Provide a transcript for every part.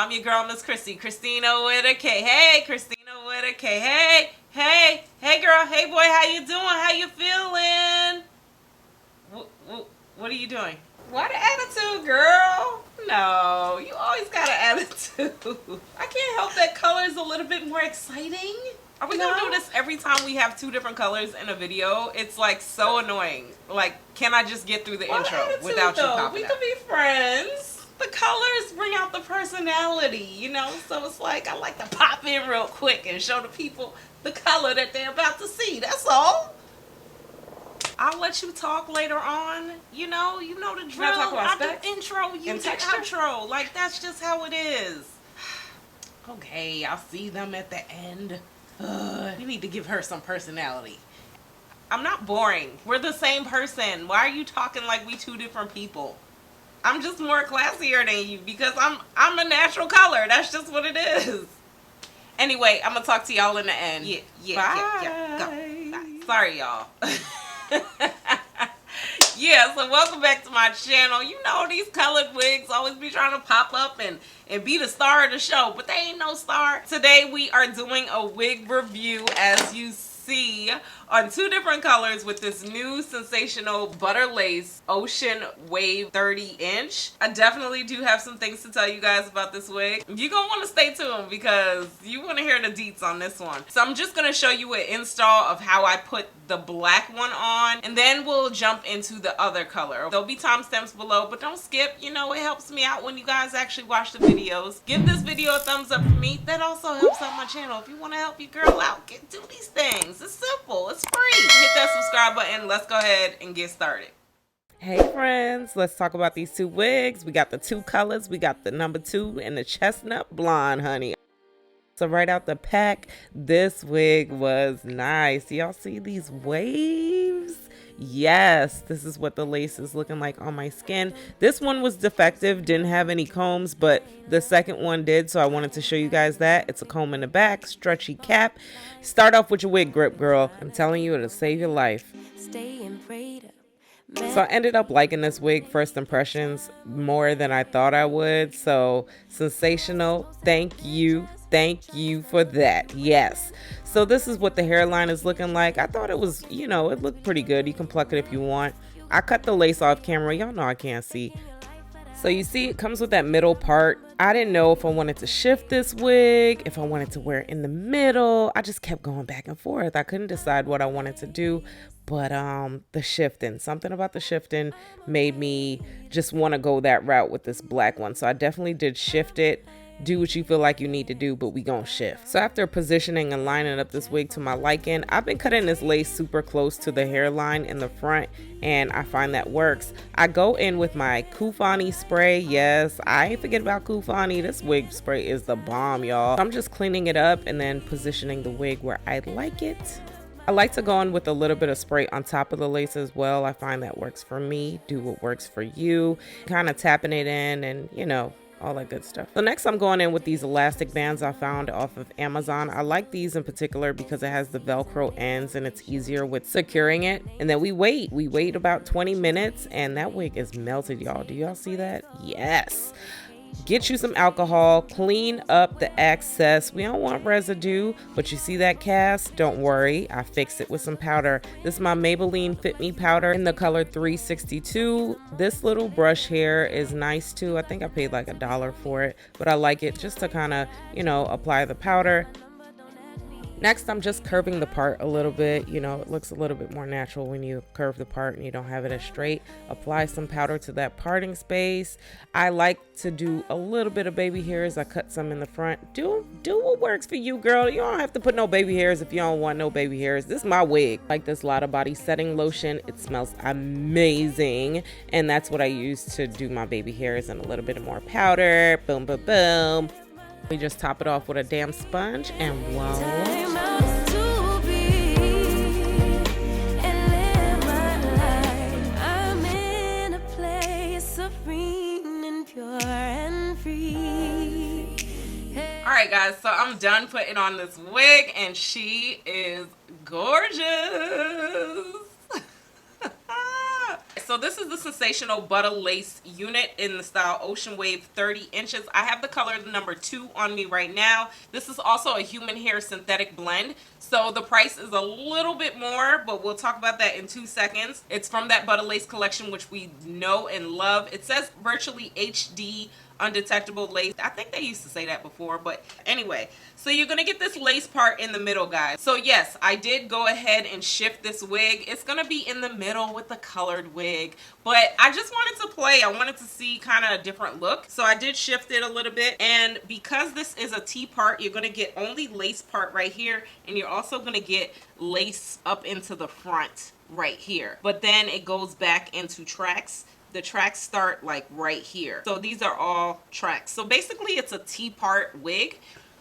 I'm your girl, Miss Khrissy. Christina with a K. Hey, Christina with a K. Hey, hey, hey, girl. Hey, boy. How you doing? How you feeling? What are you doing? What attitude, girl? No, you always got an attitude. I can't help that color is a little bit more exciting. Are we gonna do this every time we have 2 different colors in a video? It's like so annoying. Like, can I just get through the intro without you popping We out? could be friends. The colors bring out the personality, you know? So it's like, I like to pop in real quick and show the people the color that they're about to see. That's all. I'll let you talk later on. You know the drill. Can I talk about I specs do intro, you and do texture? outro. Like, that's just how it is. Okay, I'll see them at the end. You need to give her some personality. I'm not boring. We're the same person. Why are you talking like we 2 different people? I'm just more classier than you because I'm a natural color. That's just what it is. Anyway, I'm gonna talk to y'all in the end. Yeah. Go. Bye. Sorry, y'all. Yeah, so welcome back to my channel. You know these colored wigs always be trying to pop up and be the star of the show, but they ain't no star. Today we are doing a wig review, as you see, on 2 different colors with this new sensational butter lace ocean wave 30-inch. I definitely do have some things to tell you guys about this wig. You're gonna want to stay tuned because you want to hear the deets on this one. So I'm just gonna show you an install of how I put the black one on, and then we'll jump into the other color. There'll be timestamps below, but don't skip. You know, it helps me out when you guys actually watch the videos. Give this video a thumbs up for me. That also helps out my channel. If you want to help your girl out, do these things. It's simple. It's free. Hit that subscribe button. Let's go ahead and get started. Hey friends, let's talk about these 2 wigs. We got the 2 colors. We got the number 2 and the chestnut blonde, honey. So right out the pack, this wig was nice. Y'all see these waves? Yes, this is what the lace is looking like on my skin. This one was defective, didn't have any combs, but the second one did, so I wanted to show you guys that. It's a comb in the back, stretchy cap. Start off with your wig grip, girl. I'm telling you, it'll save your life. So I ended up liking this wig, first impressions, more than I thought I would. So sensational. Thank you for that. Yes. So this is what the hairline is looking like. I thought it was, you know, it looked pretty good. You can pluck it if you want. I cut the lace off camera. Y'all know I can't see. So you see it comes with that middle part. I didn't know if I wanted to shift this wig, if I wanted to wear it in the middle. I just kept going back and forth. I couldn't decide what I wanted to do. But the shifting, something about the shifting made me just want to go that route with this black one. So I definitely did shift it. Do what you feel like you need to do, but we gonna shift. So after positioning and lining up this wig to my liking, I've been cutting this lace super close to the hairline in the front, and I find that works. I go in with my Khrissy spray. Yes, I ain't forget about Khrissy. This wig spray is the bomb, y'all. I'm just cleaning it up and then positioning the wig where I like it. I like to go in with a little bit of spray on top of the lace as well. I find that works for me. Do what works for you. Kind of tapping it in and, you know, all that good stuff. So next I'm going in with these elastic bands I found off of Amazon. I like these in particular because it has the Velcro ends and it's easier with securing it. And then we wait about 20 minutes and that wig is melted, y'all. Do y'all see that? Yes. Get you some alcohol, clean up the excess. We don't want residue, but you see that cast? Don't worry, I fixed it with some powder. This is my Maybelline Fit Me powder in the color 362. This little brush here is nice too. I think I paid like $1 for it, but I like it just to kind of, you know, apply the powder. Next, I'm just curving the part a little bit. You know, it looks a little bit more natural when you curve the part and you don't have it as straight. Apply some powder to that parting space. I like to do a little bit of baby hairs. I cut some in the front. Do what works for you, girl. You don't have to put no baby hairs if you don't want no baby hairs. This is my wig. I like this Lotta Body setting lotion. It smells amazing. And that's what I use to do my baby hairs, and a little bit of more powder. Boom, boom, boom. We just top it off with a damn sponge and voila. Alright guys, so I'm done putting on this wig and she is gorgeous. so this is the Sensational Butta Lace unit in the style Ocean Wave 30 inches. I have the color number 2 on me right now. This is also a human hair synthetic blend. So the price is a little bit more, but we'll talk about that in 2 seconds. It's from that Butta Lace collection, which we know and love. It says virtually HD undetectable lace. I think they used to say that before, but anyway. So you're gonna get this lace part in the middle, guys. So yes, I did go ahead and shift this wig. It's gonna be in the middle with the colored wig, but I just wanted to play. I wanted to see kind of a different look. So I did shift it a little bit, and because this is a T part, you're gonna get only lace part right here, and you're also gonna get lace up into the front right here. But then it goes back into tracks. The tracks start like right here. So these are all tracks. So basically it's a T-part wig,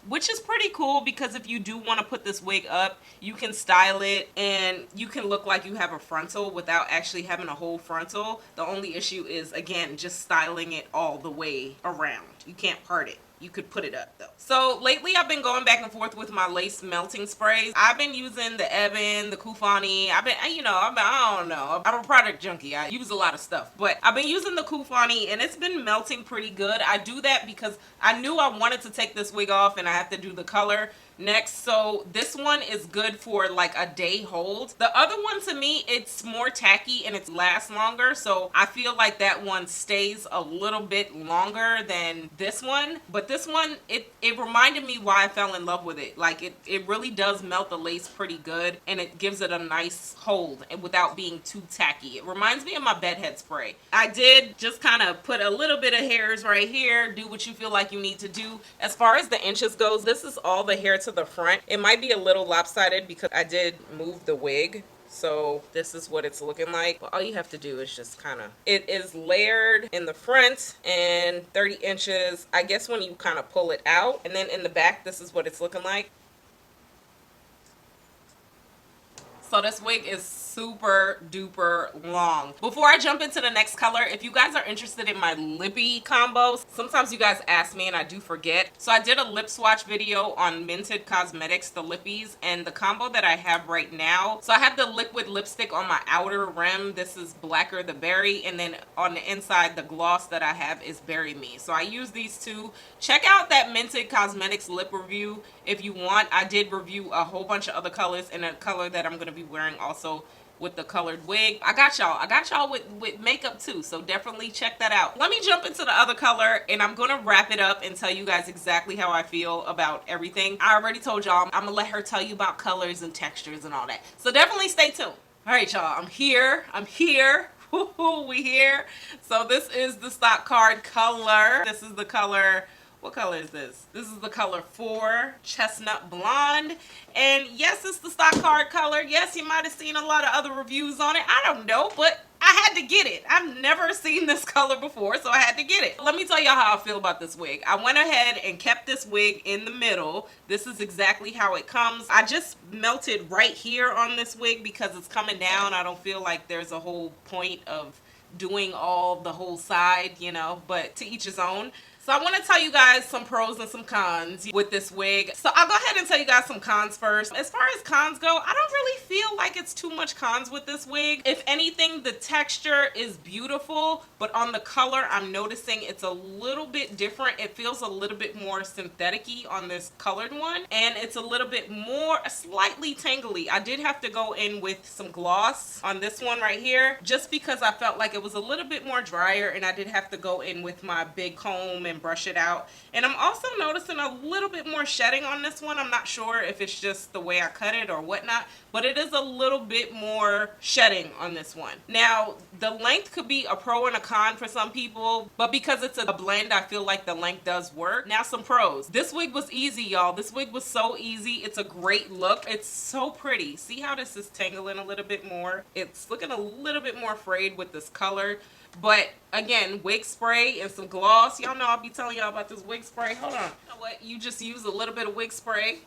which is pretty cool because if you do want to put this wig up, you can style it and you can look like you have a frontal without actually having a whole frontal. The only issue is, again, just styling it all the way around. You can't part it. You could put it up though. So lately I've been going back and forth with my lace melting sprays. I've been using the Ebin, the Kufani. I don't know. I'm a product junkie. I use a lot of stuff, but I've been using the Kufani and it's been melting pretty good. I do that because I knew I wanted to take this wig off and I have to do the color next. So this one is good for like a day hold. The other one, to me, it's more tacky and it lasts longer. So I feel like that one stays a little bit longer than this one. But this one, it reminded me why I fell in love with it. Like it really does melt the lace pretty good and it gives it a nice hold and without being too tacky. It reminds me of my bedhead spray. I did just kind of put a little bit of hairs right here. Do what you feel like you need to do. As far as the inches goes, this is all the hair to the front. It might be a little lopsided because I did move the wig. So this is what it's looking like. But all you have to do is just kind of, it is layered in the front and 30 inches, I guess, when you kind of pull it out. And then in the back, this is what it's looking like. So this wig is super duper long. Before I jump into the next color, if you guys are interested in my Lippie combos, sometimes you guys ask me and I do forget. So I did a lip swatch video on Mented Cosmetics, the Lippies, and the combo that I have right now. So I have the liquid lipstick on my outer rim. This is Blacker the Berry, and then on the inside, the gloss that I have is Berry Me. So I use these two. Check out that Mented Cosmetics lip review if you want. I did review a whole bunch of other colors and a color that I'm going to be wearing also with the colored wig. I got y'all with makeup too, so definitely check that out. Let me jump into the other color and I'm gonna wrap it up and tell you guys exactly how I feel about everything. I already told y'all I'm gonna let her tell you about colors and textures and all that, so definitely stay tuned. All right, y'all, I'm here. We here. So this is the stock card color. This is the color, what color is this? This is the color 4, Chestnut Blonde. And yes, it's the stock card color. Yes, you might have seen a lot of other reviews on it. I don't know, but I had to get it. I've never seen this color before, so I had to get it. Let me tell y'all how I feel about this wig. I went ahead and kept this wig in the middle. This is exactly how it comes. I just melted right here on this wig because it's coming down. I don't feel like there's a whole point of doing all the whole side, you know, but to each his own. So I want to tell you guys some pros and some cons with this wig. So I'll go ahead and tell you guys some cons first. As far as cons go, I don't really feel like it's too much cons with this wig. If anything, the texture is beautiful, but on the color, I'm noticing it's a little bit different. It feels a little bit more synthetic-y on this colored one, and it's a little bit more slightly tangly. I did have to go in with some gloss on this one right here, just because I felt like it was a little bit more drier, and I did have to go in with my big comb and brush it out. And I'm also noticing a little bit more shedding on this one. I'm not sure if it's just the way I cut it or whatnot, but it is a little bit more shedding on this one. Now, the length could be a pro and a con for some people, but because it's a blend, I feel like the length does work. Now, some pros. This wig was easy, y'all. This wig was so easy. It's a great look. It's so pretty. See how this is tangling a little bit more? It's looking a little bit more frayed with this color. But again, wig spray and some gloss. Y'all know I'll be telling y'all about this wig spray. Hold on. You know what? You just use a little bit of wig spray.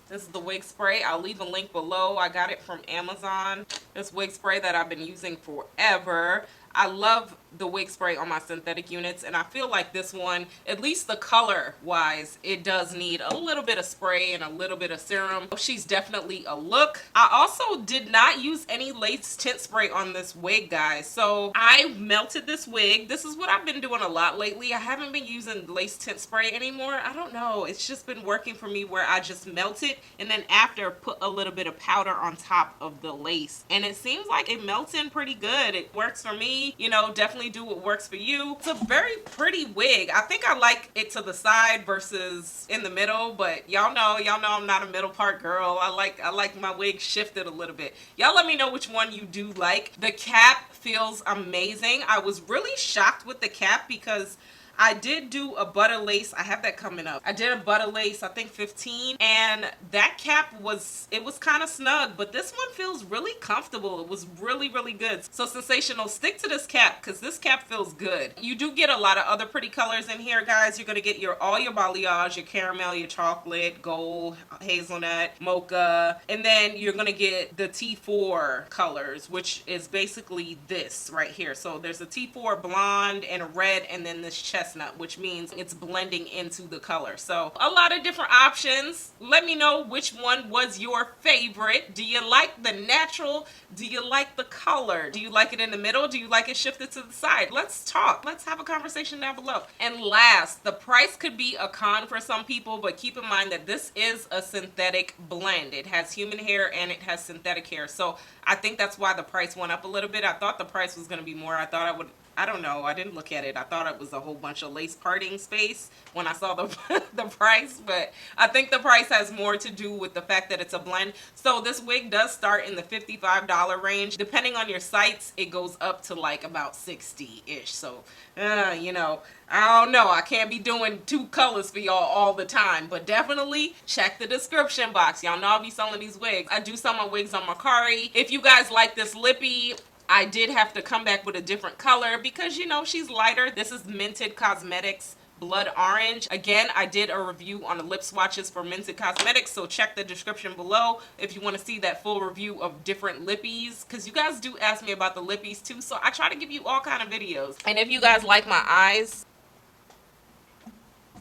This is the wig spray. I'll leave a link below. I got it from Amazon. This wig spray that I've been using forever. I love the wig spray on my synthetic units, and I feel like this one, at least the color wise, it does need a little bit of spray and a little bit of serum. She's definitely a look. I also did not use any lace tint spray on this wig, guys. So I melted this wig. This is what I've been doing a lot lately. I haven't been using lace tint spray anymore. I don't know, it's just been working for me where I just melt it and then after put a little bit of powder on top of the lace, and it seems like it melts in pretty good. It works for me, you know. Definitely do what works for you. It's a very pretty wig. I think I like it to the side versus in the middle, but y'all know I'm not a middle part girl. I like my wig shifted a little bit. Y'all let me know which one you do like. The cap feels amazing. I was really shocked with the cap because I did do a Butta lace. I have that coming up. I did a Butta lace, I think 15, and that cap was kind of snug, but this one feels really comfortable. It was really, really good. So Sensational, stick to this cap because this cap feels good. You do get a lot of other pretty colors in here, guys. You're gonna get all your balayage, your caramel, your chocolate, gold, hazelnut, mocha, and then you're gonna get the T4 colors, which is basically this right here. So there's a T4 blonde and a red, and then this chestnut, which means it's blending into the color. So a lot of different options. Let me know which one was your favorite. Do you like the natural? Do you like the color? Do you like it in the middle? Do you like it shifted to the side? Let's talk. Let's have a conversation down below. And last, the price could be a con for some people, but keep in mind that this is a synthetic blend. It has human hair and it has synthetic hair. So I think that's why the price went up a little bit. I thought the price was going to be more. I don't know. I didn't look at it. I thought it was a whole bunch of lace parting space when I saw the, the price, but I think the price has more to do with the fact that it's a blend. So this wig does start in the $55 range. Depending on your sites, it goes up to like about 60-ish. So, you know, I don't know. I can't be doing two colors for y'all all the time, but definitely check the description box. Y'all know I'll be selling these wigs. I do sell my wigs on Mercari. If you guys like this Lippie, I did have to come back with a different color because, you know, she's lighter. This is Mented Cosmetics Blood Orange. Again, I did a review on the lip swatches for Mented Cosmetics, so check the description below if you want to see that full review of different lippies, because you guys do ask me about the lippies too, so I try to give you all kind of videos. And if you guys like my eyes,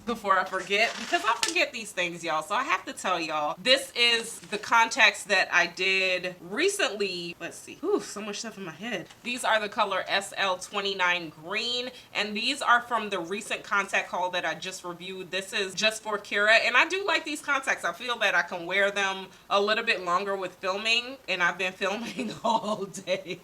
before I forget, because I forget these things, y'all, so I have to tell y'all, this is the contacts that I did recently. Let's see. Ooh, so much stuff in my head. These are the color SL29 green, and these are from the recent contact haul that I just reviewed. This is just for Kira, and I do like these contacts. I feel that I can wear them a little bit longer with filming, and I've been filming all day.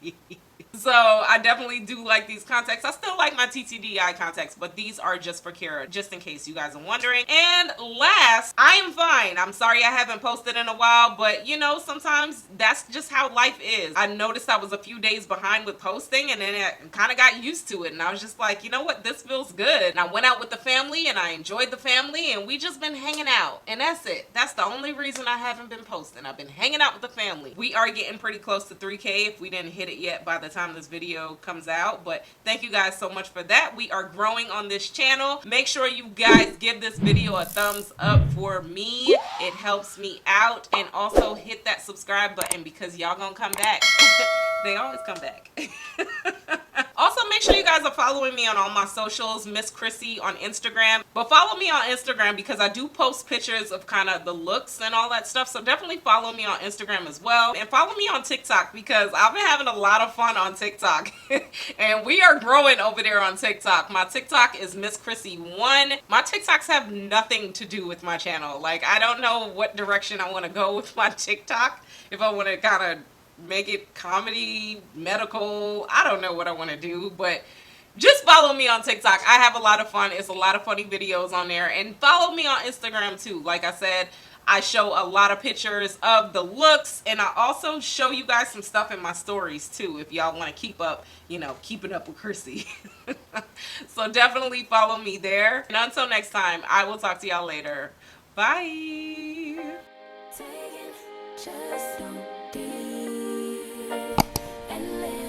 So I definitely do like these contacts. I still like my TTD eye contacts, but these are just for Kira, just in case you guys are wondering. And last, I am fine. I'm sorry I haven't posted in a while, but you know, sometimes that's just how life is. I noticed I was a few days behind with posting, and then I kind of got used to it, and I was just like, you know what, this feels good. And I went out with the family, and I enjoyed the family, and we just been hanging out, and that's it. That's the only reason I haven't been posting. I've been hanging out with the family. We are getting pretty close to 3K if we didn't hit it yet by the time this video comes out, but thank you guys so much for that. We are growing on this channel. Make sure you guys give this video a thumbs up for me. It helps me out, and also hit that subscribe button because y'all gonna come back. They always come back. Also, make sure you guys are following me on all my socials, Miss Khrissy on Instagram. But follow me on Instagram because I do post pictures of kind of the looks and all that stuff. So definitely follow me on Instagram as well. And follow me on TikTok because I've been having a lot of fun on TikTok. And we are growing over there on TikTok. My TikTok is Miss Khrissy 1. My TikToks have nothing to do with my channel. Like, I don't know what direction I want to go with my TikTok. If I want to kind of make it comedy, medical, I don't know what I want to do, but just follow me on TikTok. I have a lot of fun. It's a lot of funny videos on there. And follow me on Instagram too. Like I said, I show a lot of pictures of the looks, and I also show you guys some stuff in my stories too if y'all want to keep up, you know, keeping up with Khrissy. So definitely follow me there. And until next time, I will talk to y'all later. Bye. Just so deep and live.